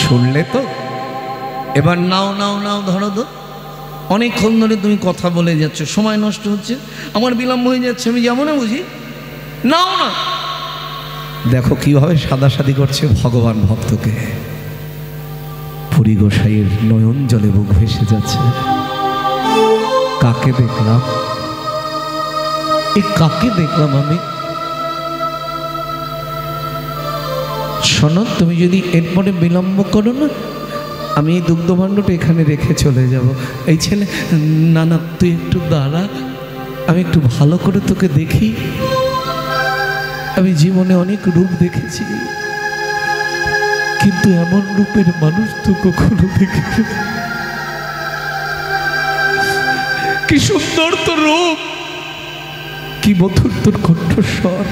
শুনলে তো? এবার নাও নাও নাও, ধরো তো। অনেকক্ষণ ধরে তুমি কথা বলে যাচ্ছ, সময় নষ্ট হচ্ছে, আমার বিলম্ব হয়ে যাচ্ছে, আমি যাবো না বুঝি? নাও না। দেখো কিভাবে সাদাসাদি করছে ভগবান ভক্তকে। পুরী গোসাইয়ের নয়ন জলে বুক ভেসে যাচ্ছে। কাকে দেখলাম? কাকে দেখলাম আমি? শোনো, তুমি যদি এরপরে বিলম্ব করো না, আমি এই দুগ্ধভাণ্ডটা এখানে রেখে চলে যাব। এই ছেলে, না না তুই একটু দাঁড়া, আমি একটু ভালো করে তোকে দেখি। আমি জীবনে অনেক রূপ দেখেছি, কিন্তু এমন রূপের মানুষ তো কখনো দেখিনি। কি সুন্দর তোর রূপ, কি মধুর তোর কণ্ঠস্বর।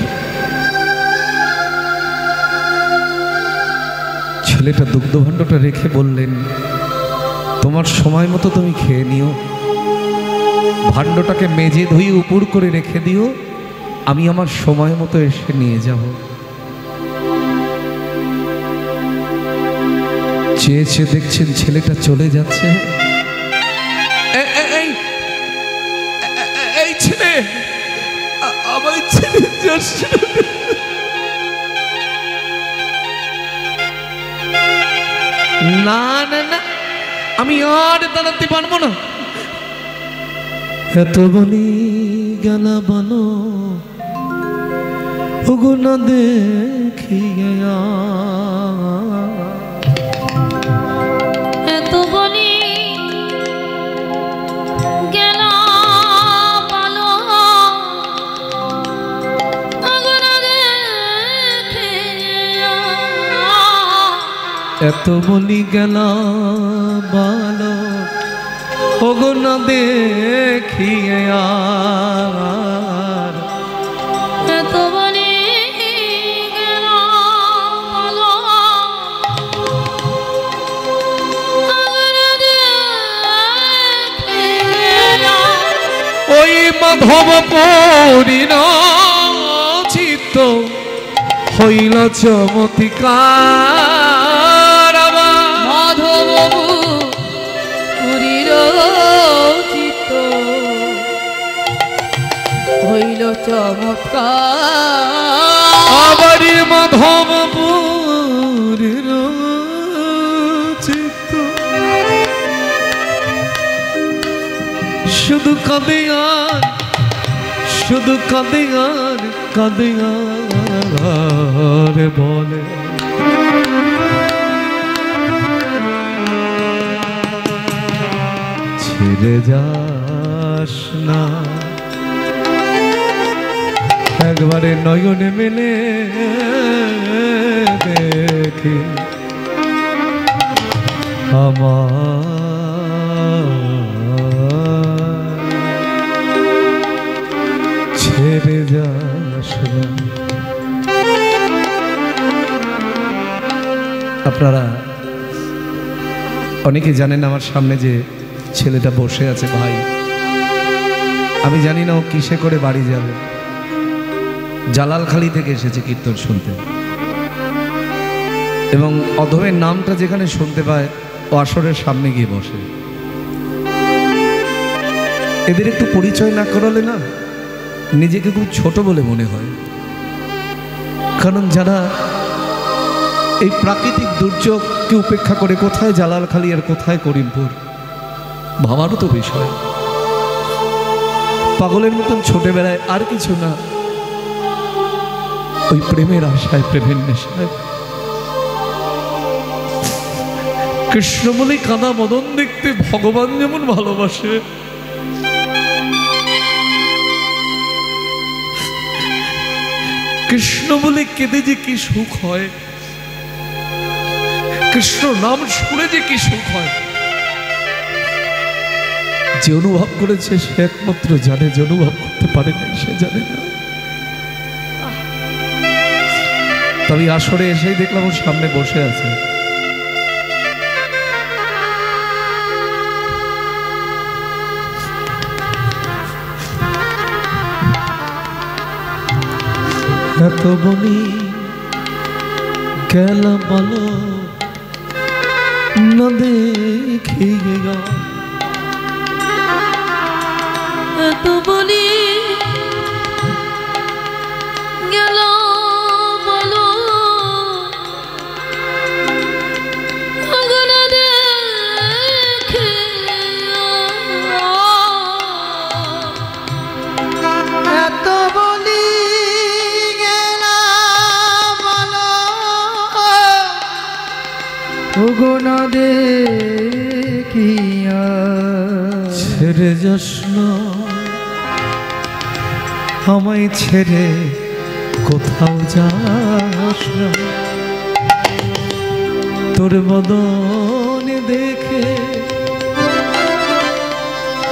ছেলেটা দুগ্ধভাণ্ডটা রেখে বললেন, তোমার সময় মতো তুমি খেয়ে নিও, ভাণ্ডটাকে মেজে ধুয়ে উপর করে রেখে দিও, আমি আমার সময় মতো এসে নিয়ে যাব। চেয়ে চেয়ে দেখছেন ছেলেটা চলে যাচ্ছে। এই ছেলে, আমার ছেলে যাচ্ছে। না না না, আমি আর দাঁড়াতে পারবো না। এত বলি গেল বলো, ওগো না দেখি এত বলি গেল বলো, ওগো না দেখি। এত বলি গেল বলো, ওগো না দেখি এত বলি গেল বলো, ওই মাধব পরিচিত হইল চমৎকার। মাধব পুরীর চিত্ত হইল চমৎকার। আবার মাধব পুরীর চিত্ত শুধু কাঁদে আর, শুধু কাঁদে আর কাঁদে আর বলে, ছেড়ে যাস না, একবারে নয়নে মেলে দেখি আমার, ছেড়ে যাস না। আপনারা অনেকে জানেন আমার সামনে যে ছেলেটা বসে আছে ভাই, আমি জানি না ও কিসে করে বাড়ি যাবে। জালালখালি থেকে এসেছে কীর্তন শুনতে, এবং অধমের নামটা যেখানে শুনতে পায় ও আসরের সামনে গিয়ে বসে। এদের একটু পরিচয় না করালে না নিজেকে খুব ছোট বলে মনে হয়। কারণ যারা এই প্রাকৃতিক দুর্যোগকে উপেক্ষা করে কোথায় জালালখালি আর কোথায় করিমপুর, ভাবারও তো বিষয়। পাগলের মতন ছোটে বেড়ায়, আর কিছু না, ওই প্রেমের আশায়, প্রেমের নেশায়। কৃষ্ণ বলে কাঁদা মদন দেখতে ভগবান যেমন ভালোবাসে, কৃষ্ণ বলে কেঁদে যে কি সুখ হয়, কৃষ্ণ নাম শুনে যে কি সুখ হয়, যে অনুভব করেছে সে একমাত্র জানে, যে অনুভব করতে পারে না সে জানে না। তবে আসরে এসেই দেখলাম ওর সামনে বসে আছে। এত বলি গেল বলো, না দেখে গা এত বলি গেল বলো আগুন দেখে এত বলি গেলাম বলো ওগো না দেখিয়া ছেড়ে যাস না আমায় ছেড়ে কোথাও যাস না তোর বদন দেখে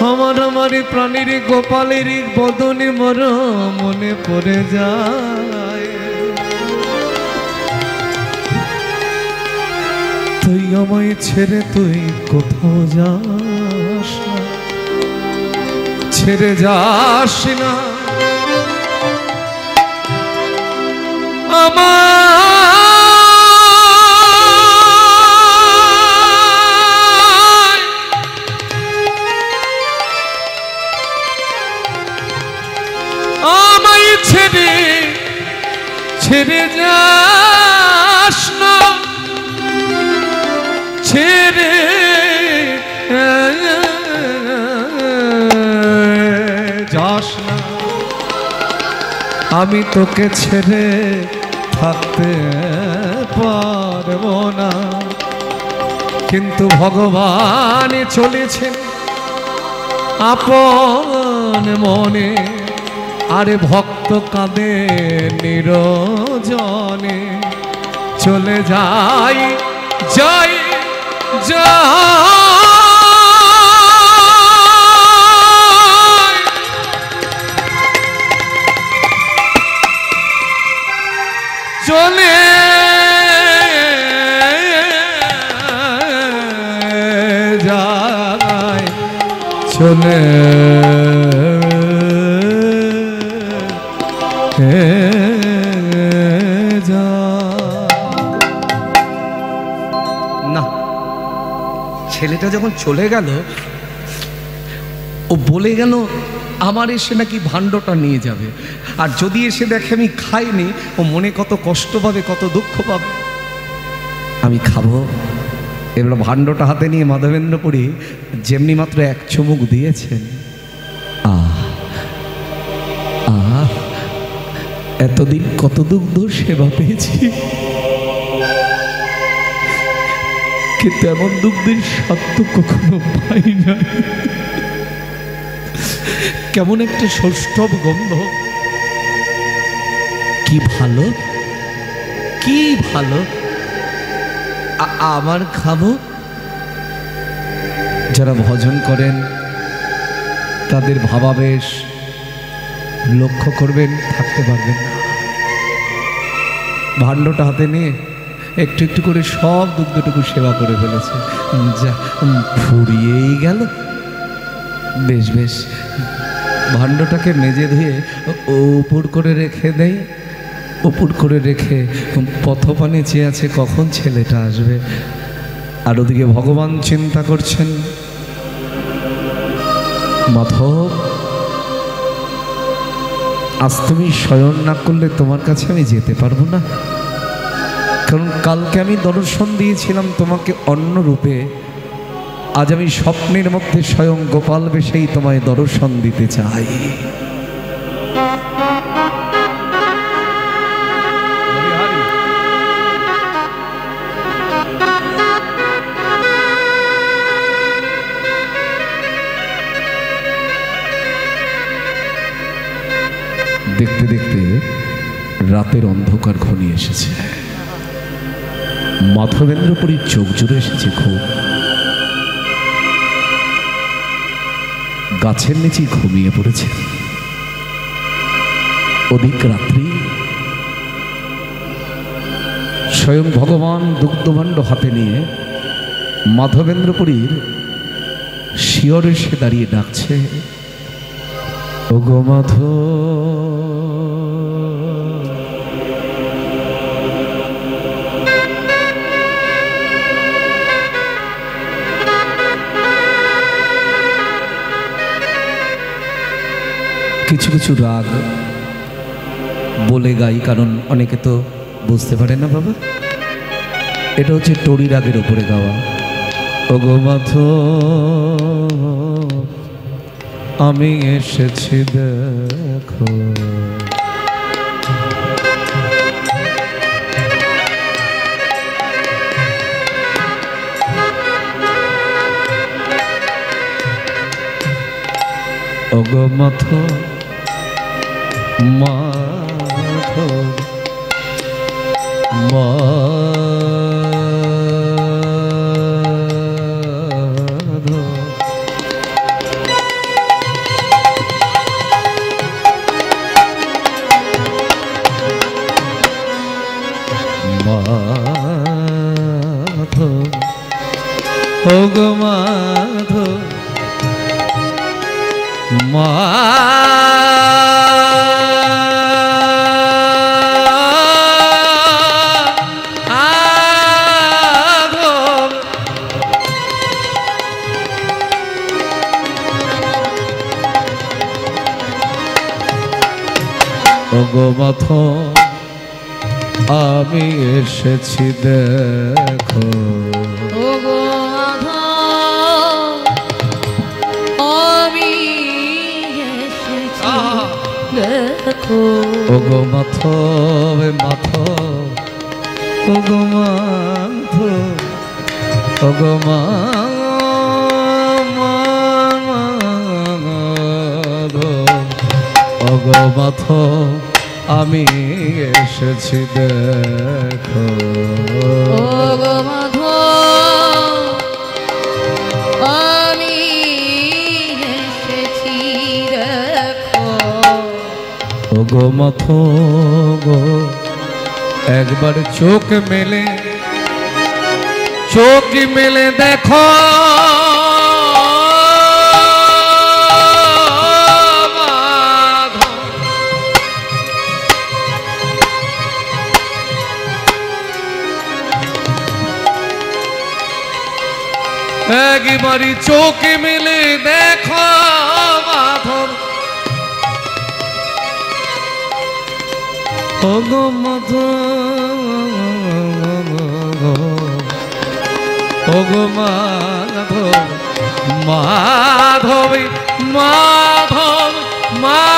আমার প্রাণীর গোপালের বদনে মর মনে পড়ে যায় তুই আমায় ছেড়ে তুই কোথাও যাস না ছেড়ে যাস না আমায় ছেড়ে ছেড়ে যাস না ছেড়ে যাস না আমি তোকে ছেড়ে থাকতে পারবো না কিন্তু ভগবান চলেছেন আপন মনে আরে ভক্ত কাঁদে নিরজনে চলে যাই যাই যাই চলে যায় চলে না ছেলেটা যখন চলে গেল ও বলে গেল আমার এসে নাকি ভাণ্ডটা নিয়ে যাবে আর যদি এসে দেখে আমি খাইনি ও মনে কত কষ্ট পাবে কত দুঃখ পাবে আমি খাবো এবার ভাণ্ডটা হাতে নিয়ে মাধবেন্দ্রপুরী যেমনি মাত্র এক চুমুক দিয়েছেন এতদিন কত দুগ্ধ সেবা পেয়েছি কিন্তু এমন দুগ্ধের স্বাদ তো কখনো পাই না কেমন একটা সৌষ্ঠব গন্ধ কি ভালো কি ভালো আবার খাবো যারা ভজন করেন তাদের ভাবাবেশ লক্ষ্য করবেন থাকতে পারবেন না ভাণ্ডটা হাতে নিয়ে একটু একটু করে সব দুগ্ধটুকু সেবা করে ফেলেছে যা ফুরিয়েই গেল বেশ বেশ ভাণ্ডটাকে মেজে ধুয়ে উপর করে রেখে দেয় উপর করে রেখে পথপানে চেয়ে আছে কখন ছেলেটা আসবে আর ওদিকে ভগবান চিন্তা করছেন মাধব আজ তুমি শয়ন না করলে তোমার কাছে আমি যেতে পারবো না কারণ কালকে আমি দর্শন দিয়েছিলাম তোমাকে অন্য রূপে আজ আমি স্বপ্নের মধ্যে স্বয়ং গোপাল বেশেই তোমায় দর্শন দিতে চাই দেখতে দেখতে রাতের অন্ধকার ঘনিয়ে এসেছে মাধবেন্দ্রপুরীর চোখ জুড়ে এসেছে খুব গাছের নিচে ঘুমিয়ে পড়েছে অধিক রাত্রি স্বয়ং ভগবান দুগ্ধভাণ্ড হাতে নিয়ে মাধবেন্দ্রপুরীর শিয়রে সে দাঁড়িয়ে ডাকছে ওগো মাধব কিছু কিছু রাগ বলে গাই, কারণ অনেকে তো বুঝতে পারে না বাবা। এটা হচ্ছে টরি রাগের উপরে গাওয়া। ওগো মাধব আমি এসেছি দেখো, ওগো মাধব মাধব মাধব ওগো মাধব ওগো মাধব আমি এসেছি দেখো, ওগো মাধব আমি এসেছি দেখো, ওগো মাধব মাধব ওগো মাধব ওগো মাধব ওগো মাধব আমি এসেছি দেখো, ওগো মাধব আমি এসেছি দেখো, ওগো মাধব একবার চোখ মেলে দেখো, একবারই চোখ মেলে দেখো মাধব, ওগো মাধব ওগো মাধব মাধব মাধব মাধব